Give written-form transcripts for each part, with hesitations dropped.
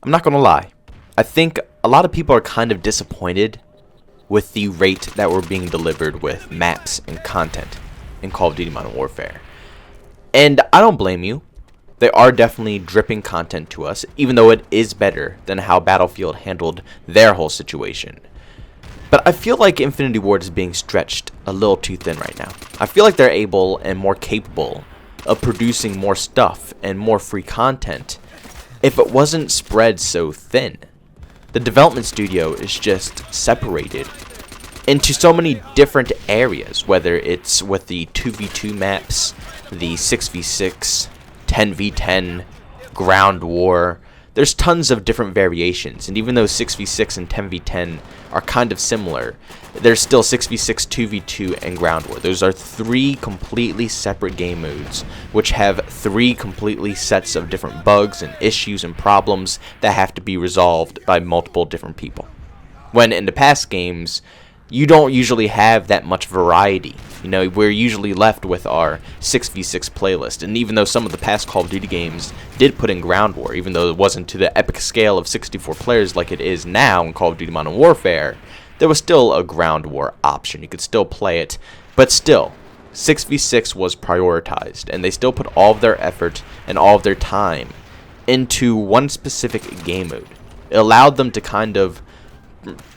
I'm not gonna lie. I think a lot of people are kind of disappointed with the rate that we're being delivered with maps and content in Call of Duty Modern Warfare. And I don't blame you. They are definitely dripping content to us, even though it is better than how Battlefield handled their whole situation. But I feel like Infinity Ward is being stretched a little too thin right now. I feel like they're able and more capable of producing more stuff and more free content if it wasn't spread so thin. The development studio is just separated into so many different areas, whether it's with the 2v2 maps, the 6v6, 10v10, ground war. There's tons of different variations, and even though 6v6 and 10v10 are kind of similar, there's still 6v6, 2v2, and ground war. Those are three completely separate game modes, which have three completely sets of different bugs and issues and problems that have to be resolved by multiple different people. When in the past games, you don't usually have that much variety. You know, we're usually left with our 6v6 playlist, and even though some of the past Call of Duty games did put in ground war, even though it wasn't to the epic scale of 64 players like it is now in Call of Duty Modern Warfare, there was still a ground war option. You could still play it, but still, 6v6 was prioritized, and they still put all of their effort and all of their time into one specific game mode. It allowed them to kind of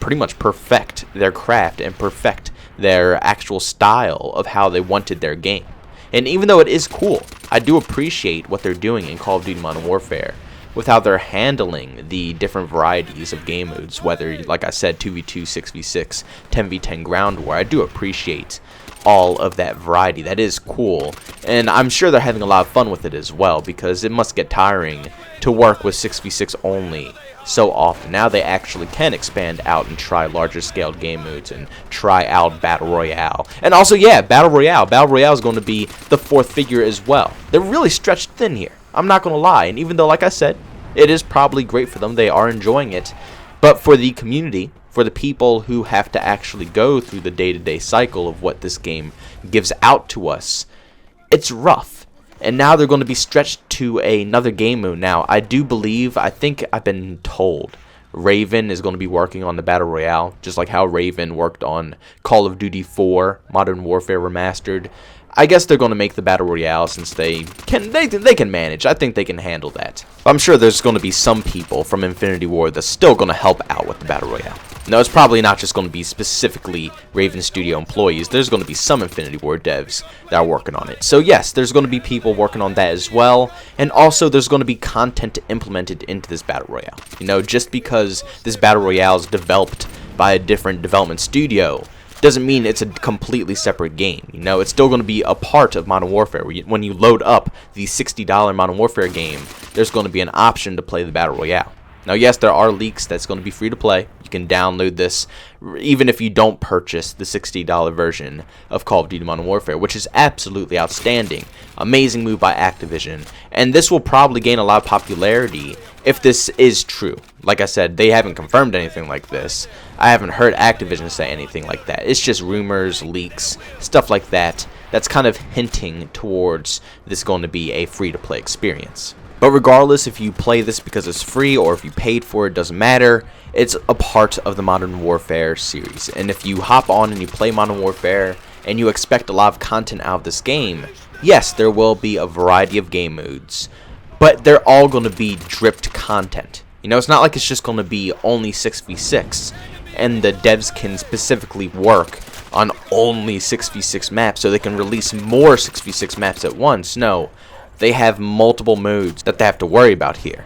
pretty much perfect their craft and perfect their actual style of how they wanted their game. And even though it is cool, I do appreciate what they're doing in Call of Duty Modern Warfare with how they're handling the different varieties of game modes, whether, like I said, 2v2, 6v6, 10v10 ground war. I do appreciate all of that variety. That is cool, and I'm sure they're having a lot of fun with it as well, because it must get tiring to work with 6v6 only so often. Now they actually can expand out and try larger scaled game modes and try out Battle Royale. And also, yeah, Battle Royale. Battle Royale is going to be the fourth figure as well. They're really stretched thin here. I'm not going to lie. And even though, like I said, it is probably great for them, they are enjoying it, but for the community, for the people who have to actually go through the day-to-day cycle of what this game gives out to us, it's rough. And now they're going to be stretched to another game mode. Now, I think I've been told Raven is going to be working on the Battle Royale, just like how Raven worked on Call of Duty 4 Modern Warfare Remastered. I guess they're going to make the Battle Royale since they can manage. I think they can handle that. I'm sure there's going to be some people from Infinity Ward that's still going to help out with the Battle Royale. No, it's probably not just going to be specifically Raven Studio employees. There's going to be some Infinity Ward devs that are working on it. So yes, there's going to be people working on that as well. And also there's going to be content implemented into this Battle Royale. You know, just because this Battle Royale is developed by a different development studio doesn't mean it's a completely separate game. You know, it's still going to be a part of Modern Warfare. When you load up the $60 Modern Warfare game, there's going to be an option to play the Battle Royale. Now, yes, there are leaks that's going to be free to play. You can download this even if you don't purchase the $60 version of Call of Duty Modern Warfare, which is absolutely outstanding. Amazing move by Activision. And this will probably gain a lot of popularity if this is true. Like I said, they haven't confirmed anything like this. I haven't heard Activision say anything like that. It's just rumors, leaks, stuff like that. That's kind of hinting towards this going to be a free-to-play experience. But regardless if you play this because it's free or if you paid for it, doesn't matter. It's a part of the Modern Warfare series. And if you hop on and you play Modern Warfare and you expect a lot of content out of this game, yes, there will be a variety of game modes, but they're all going to be dripped content. You know, it's not like it's just going to be only 6v6 and the devs can specifically work on only 6v6 maps so they can release more 6v6 maps at once. No. They have multiple modes that they have to worry about here.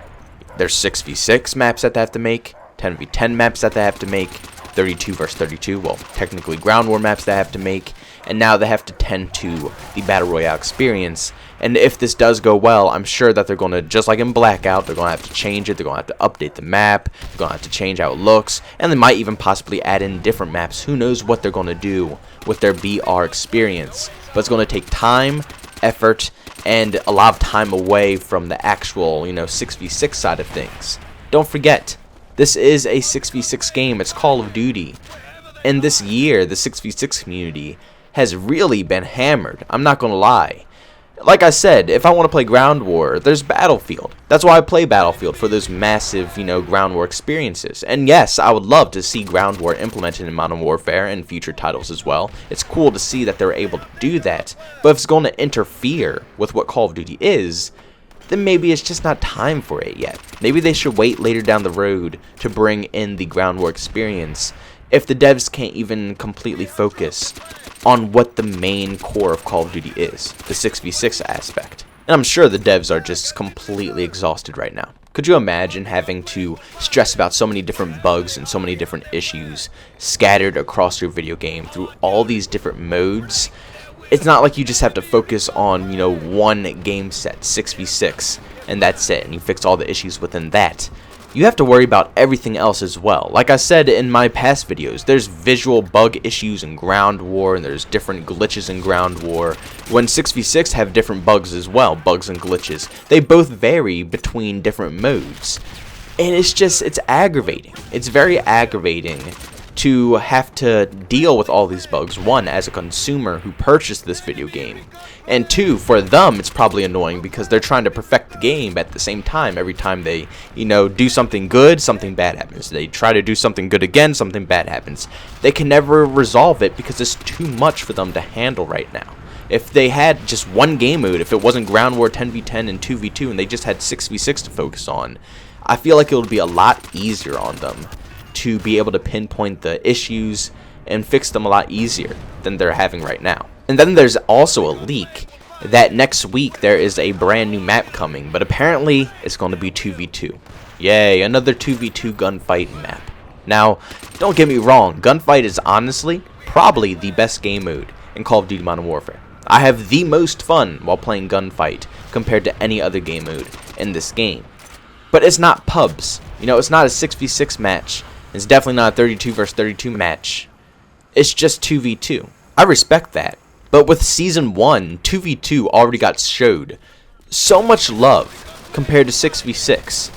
There's 6v6 maps that they have to make, 10v10 maps that they have to make, 32 versus 32, well, technically ground war maps they have to make, and now they have to tend to the Battle Royale experience. And if this does go well, I'm sure that they're going to, just like in Blackout, they're going to have to change it, they're going to have to update the map, they're going to have to change how it looks, and they might even possibly add in different maps. Who knows what they're going to do with their BR experience. But it's going to take time, effort, and a lot of time away from the actual, 6v6 side of things. Don't forget, this is a 6v6 game. It's Call of Duty. And this year, the 6v6 community has really been hammered. I'm not going to lie. Like I said, if I want to play Ground War, there's Battlefield. That's why I play Battlefield, for those massive, Ground War experiences. And yes, I would love to see Ground War implemented in Modern Warfare and future titles as well. It's cool to see that they're able to do that, but if it's going to interfere with what Call of Duty is, then maybe it's just not time for it yet. Maybe they should wait later down the road to bring in the Ground War experience if the devs can't even completely focus on what the main core of Call of Duty is, the 6v6 aspect. And I'm sure the devs are just completely exhausted right now. Could you imagine having to stress about so many different bugs and so many different issues scattered across your video game through all these different modes? It's not like you just have to focus on, one game set, 6v6, and that's it, and you fix all the issues within that. You have to worry about everything else as well. Like I said in my past videos, there's visual bug issues in Ground War, and there's different glitches in Ground War. When 6v6 have different bugs as well, bugs and glitches. They both vary between different modes. And it's aggravating. It's very aggravating to have to deal with all these bugs. One, as a consumer who purchased this video game, and two, for them it's probably annoying because they're trying to perfect the game at the same time. Every time they do something good, something bad happens. They try to do something good again, something bad happens. They can never resolve it because it's too much for them to handle right now. If they had just one game mode, if it wasn't Ground War 10v10 and 2v2 and they just had 6v6 to focus on, I feel like it would be a lot easier on them to be able to pinpoint the issues and fix them a lot easier than they're having right now. And then there's also a leak that next week there is a brand new map coming, but apparently it's going to be 2v2. Yay, another 2v2 gunfight map. Now, don't get me wrong, gunfight is honestly probably the best game mode in Call of Duty Modern Warfare. I have the most fun while playing gunfight compared to any other game mode in this game. But it's not pubs. It's not a 6v6 match. It's definitely not a 32 versus 32 match. It's just 2v2. I respect that. But with Season 1, 2v2 already got showed so much love compared to 6v6.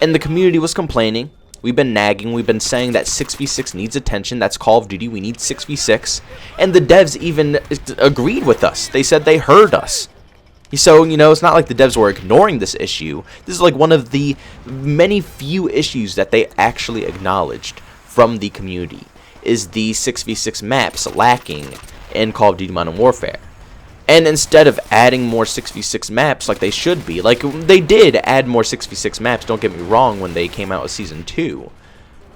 And the community was complaining. We've been nagging. We've been saying that 6v6 needs attention. That's Call of Duty. We need 6v6. And the devs even agreed with us. They said they heard us. So, it's not like the devs were ignoring this issue. This is like one of the many few issues that they actually acknowledged from the community, is the 6v6 maps lacking in Call of Duty Modern Warfare. And instead of adding more 6v6 maps like they should be, like they did add more 6v6 maps, don't get me wrong, when they came out with Season 2.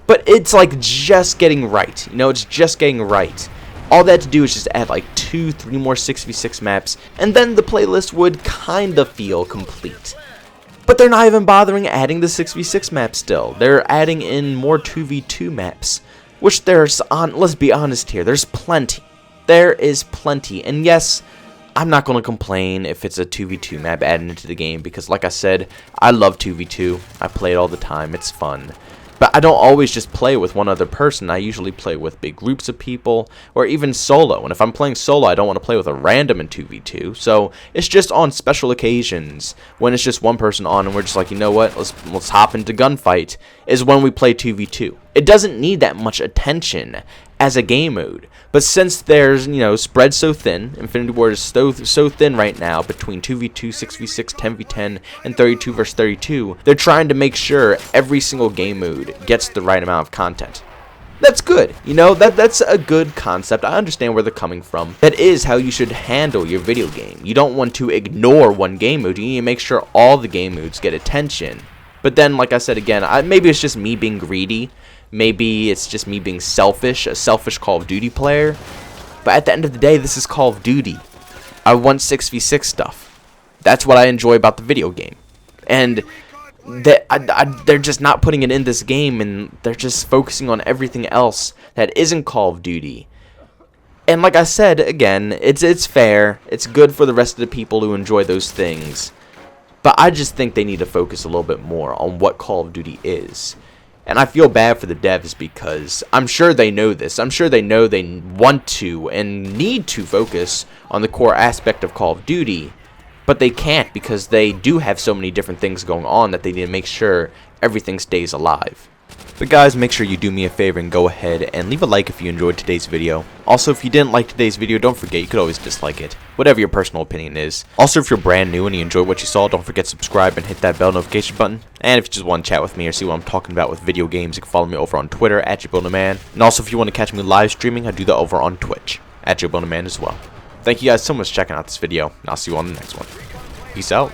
But it's like just getting right. It's just getting right. All they had to do is just add like 2-3 more 6v6 maps, and then the playlist would kind of feel complete. But they're not even bothering adding the 6v6 maps still. They're adding in more 2v2 maps, which let's be honest here, there's plenty. There is plenty, and yes, I'm not going to complain if it's a 2v2 map added into the game, because like I said, I love 2v2. I play it all the time. It's fun. But I don't always just play with one other person. I usually play with big groups of people, or even solo. And if I'm playing solo, I don't want to play with a random in 2v2. So it's just on special occasions when it's just one person on and we're just like, you know what, let's hop into gunfight, is when we play 2v2. It doesn't need that much attention as a game mode. But since there's, spread so thin, Infinity Ward is so thin right now between 2v2, 6v6, 10v10, and 32 versus 32, they're trying to make sure every single game mode gets the right amount of content. That's good. That's a good concept. I understand where they're coming from. That is how you should handle your video game. You don't want to ignore one game mode. You need to make sure all the game modes get attention. But then, like I said again, maybe it's just me being greedy. Maybe it's just me being selfish, a selfish Call of Duty player. But at the end of the day, this is Call of Duty. I want 6v6 stuff. That's what I enjoy about the video game. And they're just not putting it in this game, and they're just focusing on everything else that isn't Call of Duty. And like I said, again, it's fair. It's good for the rest of the people who enjoy those things. But I just think they need to focus a little bit more on what Call of Duty is. And I feel bad for the devs because I'm sure they know this. I'm sure they know they want to and need to focus on the core aspect of Call of Duty. But they can't because they do have so many different things going on that they need to make sure everything stays alive. But guys, make sure you do me a favor and go ahead and leave a like if you enjoyed today's video. Also, if you didn't like today's video, don't forget you could always dislike it, whatever your personal opinion is. Also, if you're brand new and you enjoyed what you saw, don't forget to subscribe and hit that bell notification button. And if you just want to chat with me or see what I'm talking about with video games, you can follow me over on Twitter at JbowenDaMan. And also, if you want to catch me live streaming, I do that over on Twitch at JbowenDaMan as well. Thank you guys so much for checking out this video, and I'll see you on the next one. Peace out.